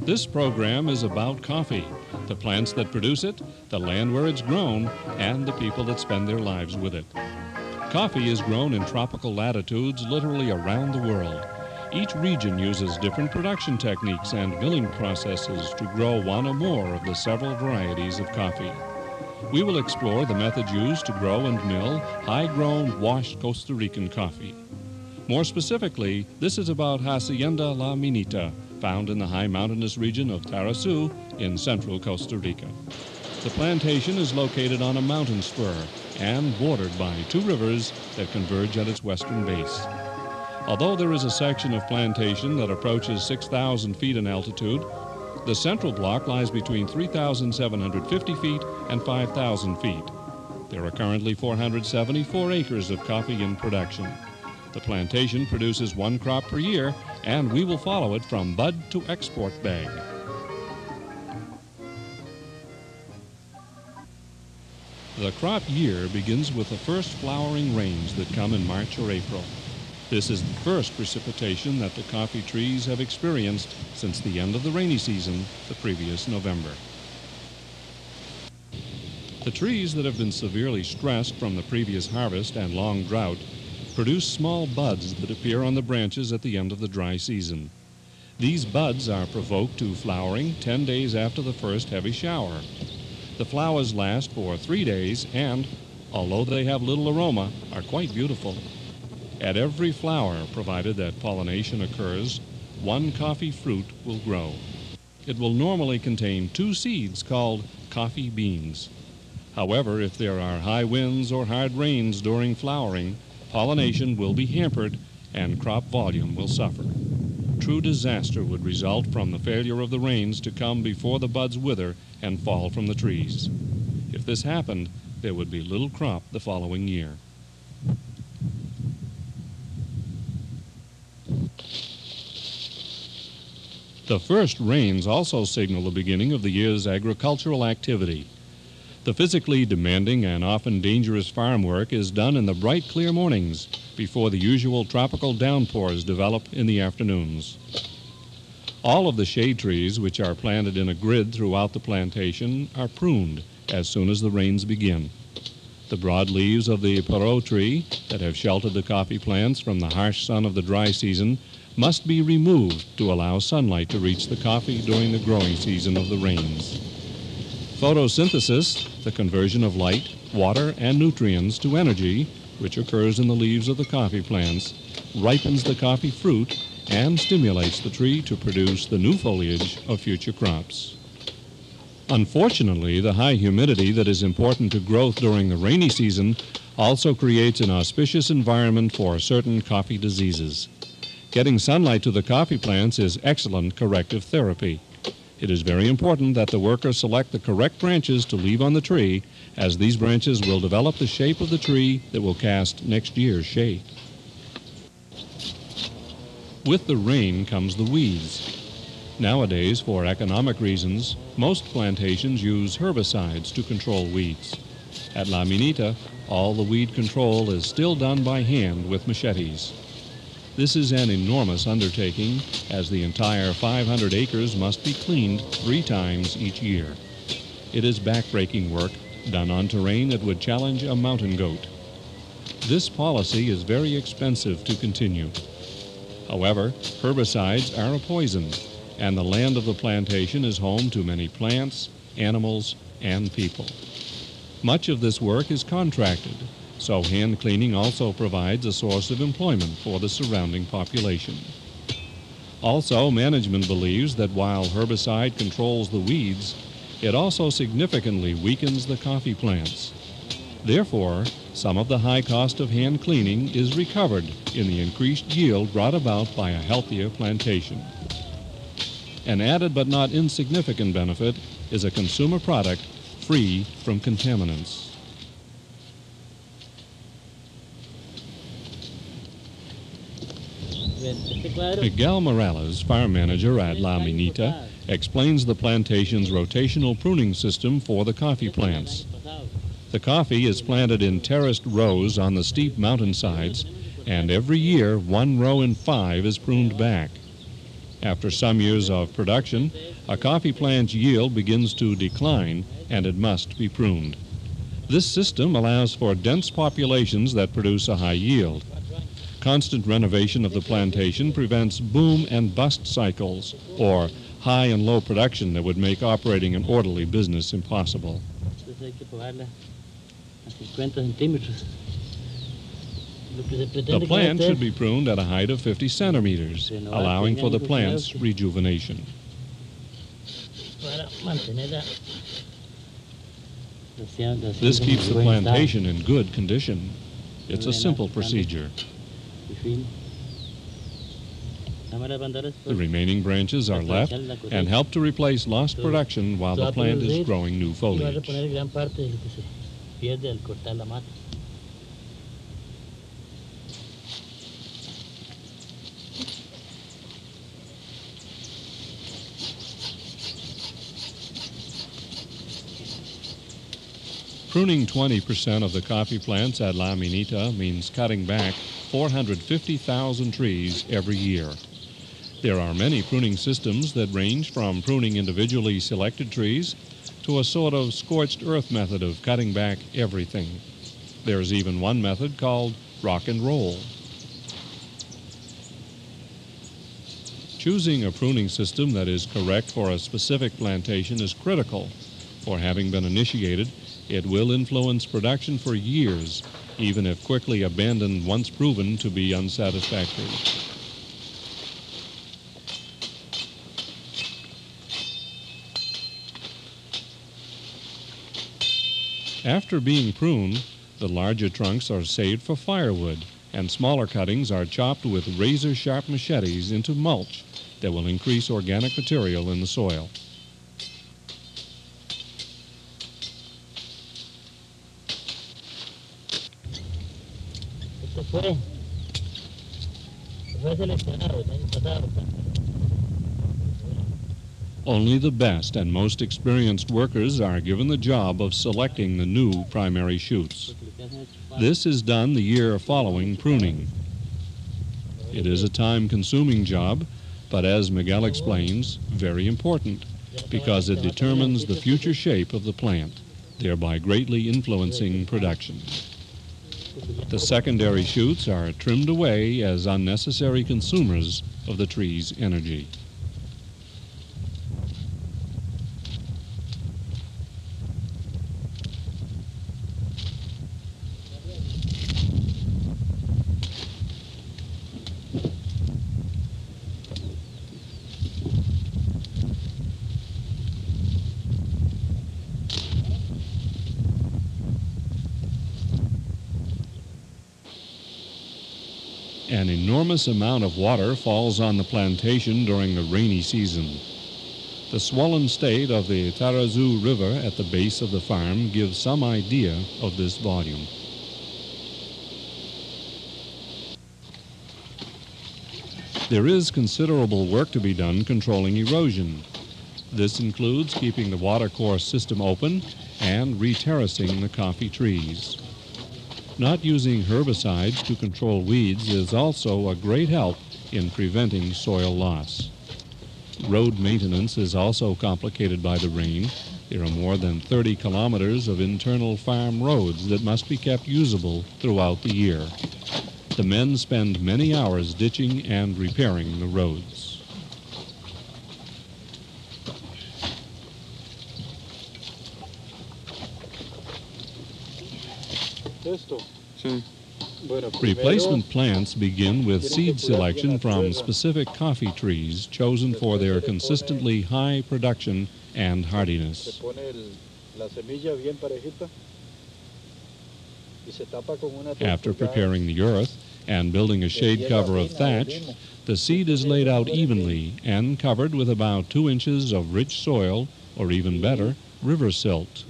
This program is about coffee, the plants that produce it, the land where it's grown, and the people that spend their lives with it. Coffee is grown in tropical latitudes literally around the world. Each region uses different production techniques and milling processes to grow one or more of the several varieties of coffee. We will explore the methods used to grow and mill high-grown, washed Costa Rican coffee. More specifically, this is about Hacienda La Minita, found in the high mountainous region of Tarasú in central Costa Rica. The plantation is located on a mountain spur and bordered by two rivers that converge at its western base. Although there is a section of plantation that approaches 6,000 feet in altitude, the central block lies between 3,750 feet and 5,000 feet. There are currently 474 acres of coffee in production. The plantation produces one crop per year, and we will follow it from bud to export bag. The crop year begins with the first flowering rains that come in March or April. This is the first precipitation that the coffee trees have experienced since the end of the rainy season the previous November. The trees that have been severely stressed from the previous harvest and long drought produce small buds that appear on the branches at the end of the dry season. These buds are provoked to flowering 10 days after the first heavy shower. The flowers last for 3 days and, although they have little aroma, are quite beautiful. At every flower, provided that pollination occurs, one coffee fruit will grow. It will normally contain 2 seeds called coffee beans. However, if there are high winds or hard rains during flowering, pollination will be hampered and crop volume will suffer. True disaster would result from the failure of the rains to come before the buds wither and fall from the trees. If this happened, there would be little crop the following year. The first rains also signal the beginning of the year's agricultural activity. The physically demanding and often dangerous farm work is done in the bright, clear mornings before the usual tropical downpours develop in the afternoons. All of the shade trees, which are planted in a grid throughout the plantation, are pruned as soon as the rains begin. The broad leaves of the paro tree that have sheltered the coffee plants from the harsh sun of the dry season must be removed to allow sunlight to reach the coffee during the growing season of the rains. Photosynthesis, the conversion of light, water, and nutrients to energy, which occurs in the leaves of the coffee plants, ripens the coffee fruit and stimulates the tree to produce the new foliage of future crops. Unfortunately, the high humidity that is important to growth during the rainy season also creates an auspicious environment for certain coffee diseases. Getting sunlight to the coffee plants is excellent corrective therapy. It is very important that the worker select the correct branches to leave on the tree, as these branches will develop the shape of the tree that will cast next year's shade. With the rain comes the weeds. Nowadays, for economic reasons, most plantations use herbicides to control weeds. At La Minita, all the weed control is still done by hand with machetes. This is an enormous undertaking, as the entire 500 acres must be cleaned 3 times each year. It is backbreaking work done on terrain that would challenge a mountain goat. This policy is very expensive to continue. However, herbicides are a poison, and the land of the plantation is home to many plants, animals, and people. Much of this work is contracted, so hand cleaning also provides a source of employment for the surrounding population. Also, management believes that while herbicide controls the weeds, it also significantly weakens the coffee plants. Therefore, some of the high cost of hand cleaning is recovered in the increased yield brought about by a healthier plantation. An added but not insignificant benefit is a consumer product free from contaminants. Miguel Morales, farm manager at La Minita, explains the plantation's rotational pruning system for the coffee plants. The coffee is planted in terraced rows on the steep mountainsides, and every year 1 row in 5 is pruned back. After some years of production, a coffee plant's yield begins to decline and it must be pruned. This system allows for dense populations that produce a high yield. Constant renovation of the plantation prevents boom and bust cycles, or high and low production that would make operating an orderly business impossible. The plant should be pruned at a height of 50 centimeters, allowing for the plant's rejuvenation. This keeps the plantation in good condition. It's a simple procedure. The remaining branches are left and help to replace lost production while the plant is growing new foliage. Pruning 20% of the coffee plants at La Minita means cutting back 450,000 trees every year. There are many pruning systems that range from pruning individually selected trees to a sort of scorched earth method of cutting back everything. There's even one method called rock and roll. Choosing a pruning system that is correct for a specific plantation is critical, for having been initiated, it will influence production for years, even if quickly abandoned once proven to be unsatisfactory. After being pruned, the larger trunks are saved for firewood, and smaller cuttings are chopped with razor-sharp machetes into mulch that will increase organic material in the soil. Only the best and most experienced workers are given the job of selecting the new primary shoots. This is done the year following pruning. It is a time-consuming job, but as Miguel explains, very important, because it determines the future shape of the plant, thereby greatly influencing production. The secondary shoots are trimmed away as unnecessary consumers of the tree's energy. An enormous amount of water falls on the plantation during the rainy season. The swollen state of the Tarazu River at the base of the farm gives some idea of this volume. There is considerable work to be done controlling erosion. This includes keeping the watercourse system open and re-terracing the coffee trees. Not using herbicides to control weeds is also a great help in preventing soil loss. Road maintenance is also complicated by the rain. There are more than 30 kilometers of internal farm roads that must be kept usable throughout the year. The men spend many hours ditching and repairing the roads. Replacement plants begin with seed selection from specific coffee trees chosen for their consistently high production and hardiness. After preparing the earth and building a shade cover of thatch, the seed is laid out evenly and covered with about 2 inches of rich soil, or even better, river silt.